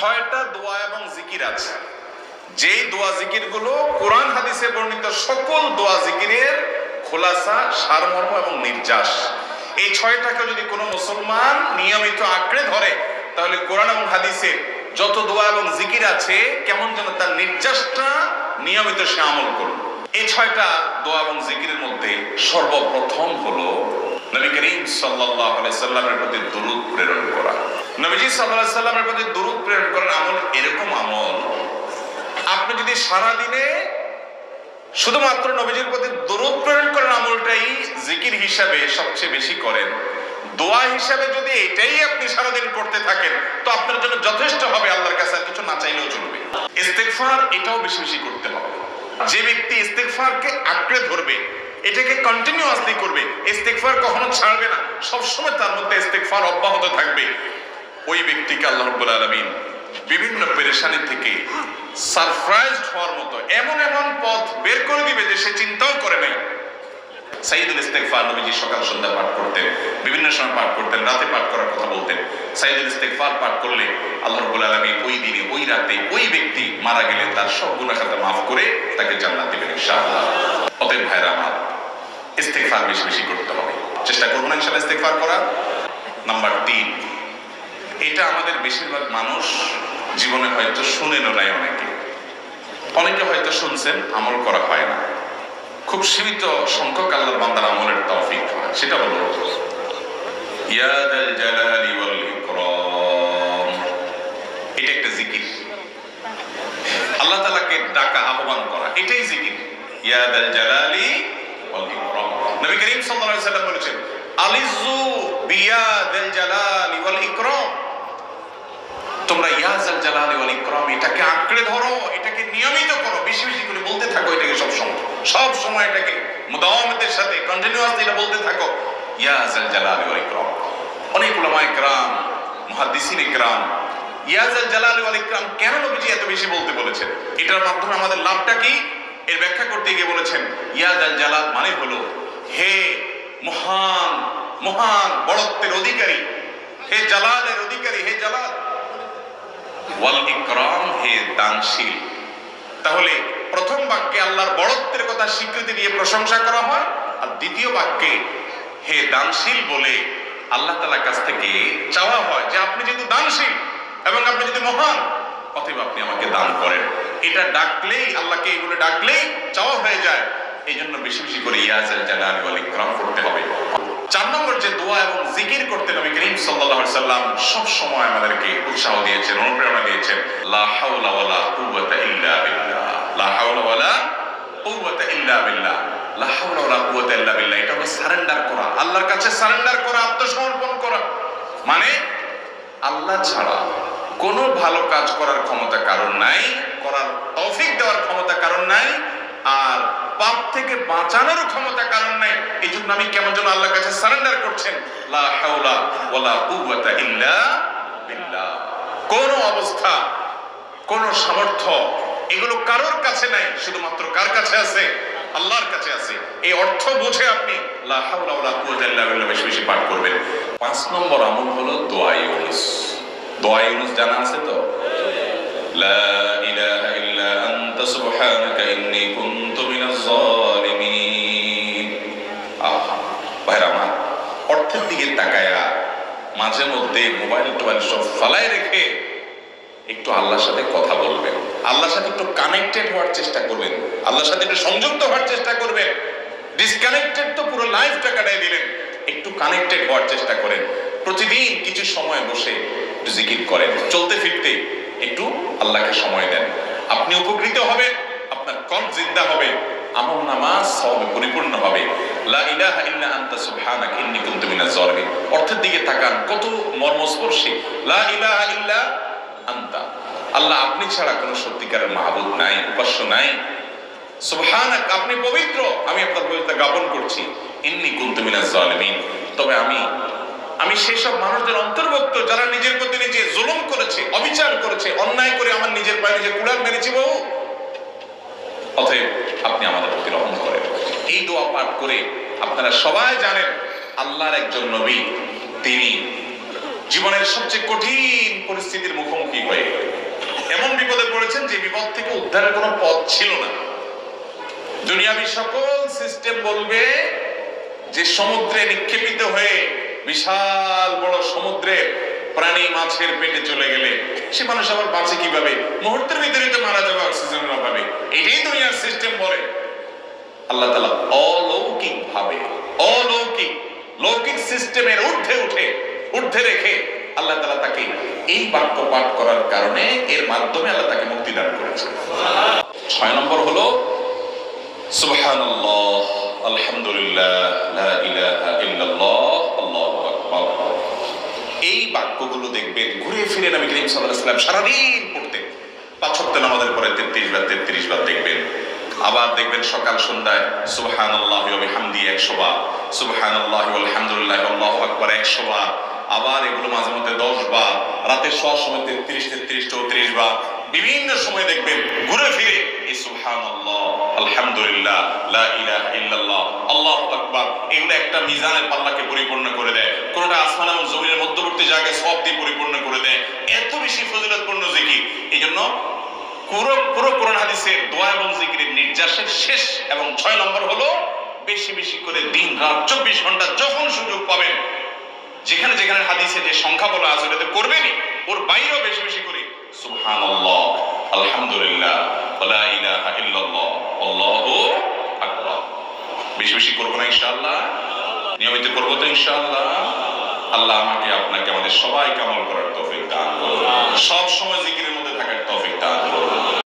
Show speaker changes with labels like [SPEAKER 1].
[SPEAKER 1] ছয়টা দোয়া এবং জিকির আছে, যেই দোয়া জিকির গুলো কোরআন হাদিসে বর্ণিত সকল দোয়া জিকিরের খোলাসা, সারমর্ম এবং নির্যাস। এই ছয়টাকে যদি কোনো মুসলমান নিয়মিত আঁকড়ে ধরে, তাহলে কোরআন এবং হাদিসে যত দোয়া এবং জিকির আছে কেমন যেন তার নির্যাসটা নিয়মিত সে আমল করবে। এই ছয়টা দোয়া এবং জিকিরের মধ্যে সর্বপ্রথম হলো নবী করিম সাল্লাল্লাহু আলাইহি সাল্লামের প্রতি দুরূদ প্রেরণ করা। নবীজি সাল্লাল্লাহু আলাইহি সাল্লামের প্রতি দুরূদ প্রেরণ করার আমল এরকম আমল, আপনি যদি সারা দিনে শুধুমাত্র নবীজির প্রতি দুরূদ প্রেরণ করার আমলটাই জিকির হিসাবে সবচেয়ে বেশি করেন, দোয়া হিসাবে যদি এটাই আপনি সারাদিন করতে থাকেন, তো আপনার জন্য যথেষ্ট হবে, আল্লাহর কাছে আর কিছু না চাইলেও চলবে। ইস্তেগফার এটাও বেশি বেশি করতে হবে। যে ব্যক্তি ইস্তেগফারকে আঁকড়ে ধরবে, এটাকে কন্টিনিউয়াসলি করবে, ইস্তেগফার কখনো ছাড়বে না, সবসময় তার মধ্যে ইস্তেগফার অব্যাহত থাকবে, ওই ব্যক্তিকে আল্লাহ রাব্বুল আলামিন বিভিন্ন পেরেশানি থেকে সারপ্রাইজড হওয়ার মতো এমন এমন পথ বের করে দিবে যে সে চিন্তাও করে নাই। সাইয়্যিদুল ইস্তেগফার নবীজি সকাল সন্ধ্যা পাঠ করতেন, বিভিন্ন সময় পাঠ করতেন, রাতে পাঠ করার কথা বলতেন। সাইয়্যিদুল ইস্তেগফার পাঠ করলে আল্লাহ রাব্বুল আলামিন ওই দিনে, ওই রাতে, ওই ব্যক্তি মারা গেলে তার সব গুনাহ খাতা মাফ করে তাকে জান্নাত দিবেন ইনশাআল্লাহ। অতএব ভাইরা আমার, ইস্তেগফার বেশি বেশি করতে হবে, চেষ্টা করব না ইনশাআল্লাহ ইস্তেগফার করা। নাম্বার 3, এটা আমাদের বেশিরভাগ মানুষ জীবনে হয়তো শুনেনও নাই, অনেকে হয়তো শুনছেন, আমল করা হয় না। খুব সীমিত সংখ্যক আল্লাহর বান্দার আমলের তৌফিক হয়। সেটা হলো ইয়া যাল জালালি ওয়াল ইকরাম। এটা একটা জিকির, আল্লাহ তাআলাকে ডাকা, আহ্বান করা, এটাই জিকির। ইয়া যাল জালালি ওয়াল ইকরাম। নবী করিম সাল্লাল্লাহু আলাইহি সাল্লাম বলেছেন, আলিযু বিয়া যাল জালালি ওয়াল ইকরাম। তোমরা ইয়া যাল জালালি ওয়াল ইকরাম এটাকে আঁকড়ে ধরো, এটাকে নিয়মিত করো, বেশি বেশি করে বলতে থাকো এটাকে, সব সময় এটাকে মুদাওয়ামাতের সাথে কন্টিনিউয়াসলি এটা বলতে থাকো, ইয়া যাল জালালি ওয়াল ইকরাম। অনেক উলামায়ে কেরাম, মুহাদ্দিসিনে কেরাম ইয়া যাল জালালি ওয়াল ইকরাম কেন নবীজি এত বেশি বলতে বলেছেন, এটার মাধ্যমে আমাদের লাভটা কি, এর ব্যাখ্যা করতে গিয়ে বলেছেন, ইয়া যাল জালাল মানে হলো হে মহান, মহান বড়ত্বের অধিকারী, হে জালালের অধিকারী, হে জালাল, ওয়াল ইকরাম হে দানশীল। তাহলে প্রথম বাক্যে আল্লাহর বড়ত্বের কথা স্বীকৃতি দিয়ে প্রশংসা করা হয়, আর দ্বিতীয় বাক্যে হে দানশীল বলে আল্লাহ তাআলার কাছ থেকে চাওয়া হয় যে আপনি যেহেতু দানশীল এবং আপনি যদি মহান, অতএব আপনি আমাকে দান করেন। এটা ডাকলেই, আল্লাহকে এগুলো ডাকলেই চাওয়া হয়ে যায়। এই জন্য বেশি বেশি করে ইয়া যাল জালালি ওয়াল ইকরাম করতে হবে। 4 নম্বর যে দোয়া এবং জিকির করতে নবী করিম সাল্লাল্লাহু আলাইহি সাল্লাম সব সময় আমাদেরকে উৎসাহ দিয়েছেন, অনুপ্রেরণা দিয়েছেন, লা হাওলা ওয়ালা কুওয়াতা ইল্লা বিল্লাহ। লা হাওলা ওয়ালা কুওয়াতা ইল্লা বিল্লাহ। লা হাওলা ওয়ালা কুওয়াতা ইল্লা বিল্লাহ এটা হলো সারেন্ডার করা, আল্লাহর কাছে সারেন্ডার করা, আত্মসমর্পণ করা। মানে আল্লাহ ছাড়া কোনো ভালো কাজ করার ক্ষমতা কারণ নাই, করার তৌফিক দেওয়ার ক্ষমতা কারণ নাই, আর পাপ থেকে বাঁচানোর ক্ষমতা কারণ নাই। এই জন্য আমি কেমন যেন আল্লাহর কাছে সারেন্ডার করছেন, লা হাওলা ওয়ালা কুওয়াতা ইল্লা বিল্লাহ। কোন অবস্থা, কোন সামর্থ্য এগুলো কারোর কাছে নাই, শুধুমাত্র কার কাছে আছে, আল্লাহর কাছে আছে। এই অর্থ বুঝে আপনি লা হাওলা ওয়ালা কুওয়াতা ইল্লা বিল্লাহ বেশি বেশি পাঠ করবেন। 5 নম্বর আমল হলো দোয়া ইউনুস। দোয়া ইউনুস জানা আছে তো? লা ইলাহা ইল্লা আনতা সুবহানাকা ইন্নী কুনতু মিনাজ জালিমিন। ভাইরা আমার, অর্থের দিকে তাকায়া মাঝে মধ্যে মোবাইল টোবাইল সব ফালায় রেখে একটু আল্লাহর সাথে কথা বলবেন, আল্লাহর সাথে একটু কানেক্টেড হওয়ার চেষ্টা করবেন, আল্লাহর সাথে একটু সংযুক্ত হওয়ার চেষ্টা করবেন। ডিসকানেক্টেড তো পুরো লাইফটা কাটাই দিলেন, একটু কানেক্টেড হওয়ার চেষ্টা করেন। প্রতিদিন কিছু সময় বসে জিকির করেন, চলতে ফিরতে একটু আল্লাহকে সময় দেন, আপনি উপকৃত হবেন, আপনার কল্ব জিন্দা হবে, আমল নামাজ সওয়াবে পরিপূর্ণ হবে। লা ইলাহা ইল্লা আনতা সুবহানাকা ইন্নী কুনতু মিনাজ জালিমিন অর্থের দিকে তাকান, কত মর্মস্পর্শী। লা ইলাহা ইল্লা আনতা, আল্লাহ আপনি ছাড়া কোনো সত্যিকারের মাহবুব নাই, উপাস্য নাই। সুবহানাক, আপনি পবিত্র, আমি আপনার পবিত্রতা জ্ঞাপন করছি। ইন্নী কুনতু মিনাজ জালিমিন, তবে আমি সেই সব মানুষদের অন্তর্ভুক্ত যারা নিজের প্রতি নিজে জুলুম করেছে, অবিচার করেছে, অন্যায় করে আমার নিজের পায়ে নিজে কুড়াল মেরেছি বহু। অতএব আপনি আমাদের প্রতি রহম করেন। এই দোয়া পাঠ করে আপনারা সবাই জানেন আল্লাহর একজন নবী, তিনি জীবনের সবচেয়ে কঠিন পরিস্থিতির মুখোমুখি হয়ে পড়েছেন যে বিপদ থেকে উদ্ধারের কোনো পথ ছিল না। দুনিয়াবী সকল সিস্টেম বলবে যে সমুদ্রে নিক্ষেপিত হয়ে বিশাল বড় সমুদ্রে প্রাণী মাছের পেটে চলে গেলে সে মানুষ আবার বাঁচে কিভাবে, মুহূর্তের ভিতরে তো মারা যাবে অক্সিজেনের অভাবে। এটাই দুনিয়ার সিস্টেম বলে। আল্লাহ তাআলা অলৌকিক ভাবে, অলৌকিক লৌকিক সিস্টেমের ঊর্ধ্বে রেখে আল্লাহ তাআলা তাকে এই বাক্য পাঠ করার কারণে এর মাধ্যমে আল্লাহ তাকে মুক্তি দান করেছেন। 6 নম্বর হলো সুবহানাল্লাহ, আলহামদুলিল্লাহ, লা ইলাহা ইল্লাল্লাহ, আল্লাহু আকবার। এই বাক্যগুলো দেখবেন ঘুরে ফিরে নবী করিম সাল্লাল্লাহু আলাইহি ওয়াসাল্লাম সারাদিন পড়তেন। 5 ওয়াক্ত নামাজের পরে 33 বার দেখবেন। আবার দেখবেন সকাল সন্ধ্যায় সুবহানাল্লাহি ওয়া বিহামদিহি 100 বার, সুবহানাল্লাহি ওয়া আলহামদুলিল্লাহি আল্লাহু আকবার 100 বার। আবার এগুলো মাঝে মধ্যে 10 বার, রাতে শোয়ার সময় 33 বার। বিভিন্ন সময় দেখবেন ঘুরে ফিরে এই সুবহানাল্লাহ, আলহামদুলিল্লাহ, লা ইলাহা ইল্লাল্লাহ, আল্লাহু আকবার এগুলো একটা মিজানের পাল্লাকে পরিপূর্ণ করে দেয়। কোনটা আসমান এবং জমিনের মধ্যবর্তী জায়গায় সব দিয়ে পরিপূর্ণ করে দেয়। এত বেশি ফজিলতপূর্ণ জিকির। এইজন্য পুরো কোরআন হাদিসের দোয়া এবং জিকিরের নির্যাসের শেষ এবং 6 নম্বর হলো বেশি বেশি করে দিন রাত 24 ঘন্টা যখন সুযোগ পাবেন, যেখানে যেখানে হাদিসে যে সংখ্যা বলা আছে ওটাতে করবেনই, ওর বাইরেও বেশি বেশি করে সুবহানাল্লাহ, আলহামদুলিল্লাহ, লা ইলাহা ইল্লাল্লাহ, আল্লাহু আকবার বেশি বেশি করবো না ইনশাআল্লাহ? নিয়মিত করবো তো ইনশাআল্লাহ? আল্লাহ আমাকে আপনাকে আমাদের সবাইকে আমল করার তৌফিক দান করুন, সব সময় জিকিরের মধ্যে থাকার তৌফিক দান করুন।